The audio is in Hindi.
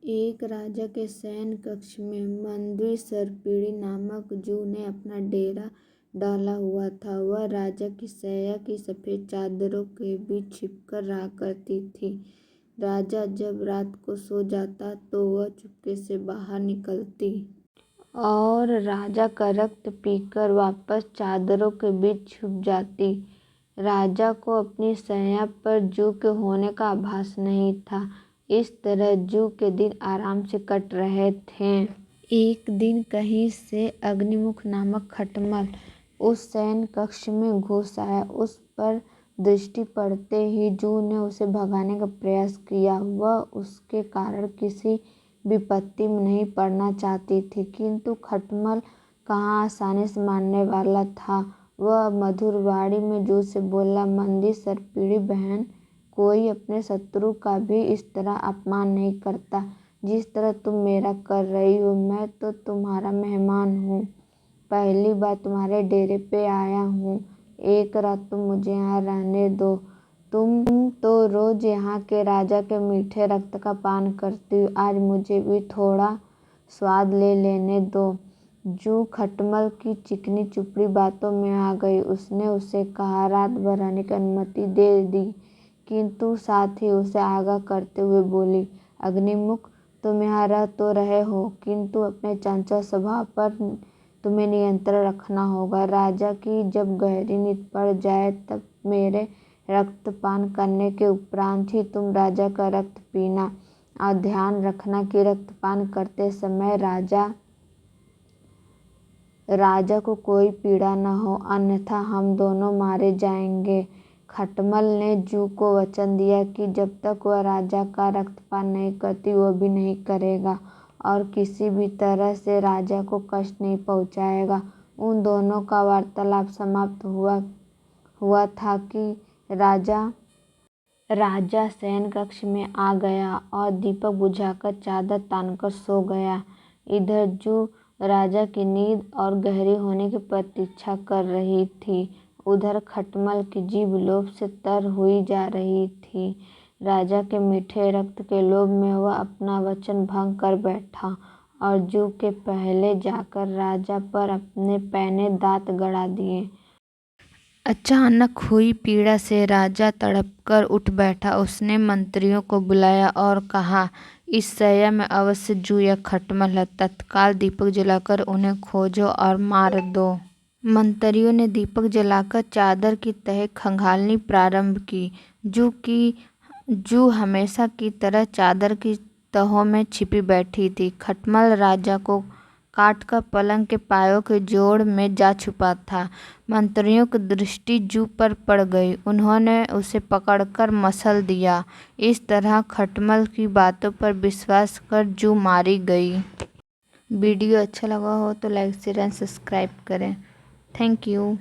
एक राजा के शयन कक्ष में मंद्री सर्पिणी नामक जू ने अपना डेरा डाला हुआ था। वह राजा की शैया की सफ़ेद चादरों के बीच छिपकर रहा करती थी। राजा जब रात को सो जाता तो वह चुपके से बाहर निकलती और राजा का रक्त पीकर वापस चादरों के बीच छुप जाती। राजा को अपनी शैया पर जू के होने का आभास नहीं था। इस तरह जू के दिन आराम से कट रहे थे। एक दिन कहीं से अग्निमुख नामक खटमल उस शयन कक्ष में घुस आया। उस पर दृष्टि पड़ते ही जू ने उसे भगाने का प्रयास किया। वह उसके कारण किसी विपत्ति में नहीं पड़ना चाहती थी, किंतु खटमल कहाँ आसानी से मानने वाला था। वह मधुर वाणी में जू से बोला, मंदी सर्पिणी बहन, कोई अपने शत्रु का भी इस तरह अपमान नहीं करता जिस तरह तुम मेरा कर रही हो। मैं तो तुम्हारा मेहमान हूँ, पहली बार तुम्हारे डेरे पे आया हूँ। एक रात तुम मुझे यहाँ रहने दो। तुम तो रोज यहाँ के राजा के मीठे रक्त का पान करती हो, आज मुझे भी थोड़ा स्वाद ले लेने दो। जू खटमल की चिकनी चुपड़ी बातों में आ गई। उसने उसे कहा, रात भर रहने की अनुमति दे दी, किंतु साथ ही उसे आगाह करते हुए बोली, अग्निमुख, तुम यहाँ रह तो रहे हो, किंतु अपने चंचल स्वभाव पर तुम्हें नियंत्रण रखना होगा। राजा की जब गहरी नींद पड़ जाए तब मेरे रक्तपान करने के उपरांत ही तुम राजा का रक्त पीना, और ध्यान रखना कि रक्तपान करते समय राजा को कोई पीड़ा न हो, अन्यथा हम दोनों मारे जाएंगे। खटमल ने जू को वचन दिया कि जब तक वह राजा का रक्तपान नहीं करती वह भी नहीं करेगा और किसी भी तरह से राजा को कष्ट नहीं पहुंचाएगा। उन दोनों का वार्तालाप समाप्त हुआ था कि राजा शयन कक्ष में आ गया और दीपक बुझाकर चादर तानकर सो गया। इधर जू राजा की नींद और गहरी होने की प्रतीक्षा कर रही थी। उधर खटमल की जीभ लोभ से तर हुई जा रही थी। राजा के मीठे रक्त के लोभ में वह अपना वचन भंग कर बैठा और जू के पहले जाकर राजा पर अपने पैने दांत गड़ा दिए। अचानक हुई पीड़ा से राजा तड़पकर उठ बैठा। उसने मंत्रियों को बुलाया और कहा, इस शैया में अवश्य जू या खटमल है, तत्काल दीपक जलाकर उन्हें खोजो और मार दो। मंत्रियों ने दीपक जलाकर चादर की तह खंगालनी प्रारंभ की। जू हमेशा की तरह चादर की तहों में छिपी बैठी थी। खटमल राजा को काटकर पलंग के पायों के जोड़ में जा छुपा था। मंत्रियों की दृष्टि जू पर पड़ गई। उन्होंने उसे पकड़कर मसल दिया। इस तरह खटमल की बातों पर विश्वास कर जू मारी गई। वीडियो अच्छा लगा हो तो लाइक शेयर एंड सब्सक्राइब करें। Thank you.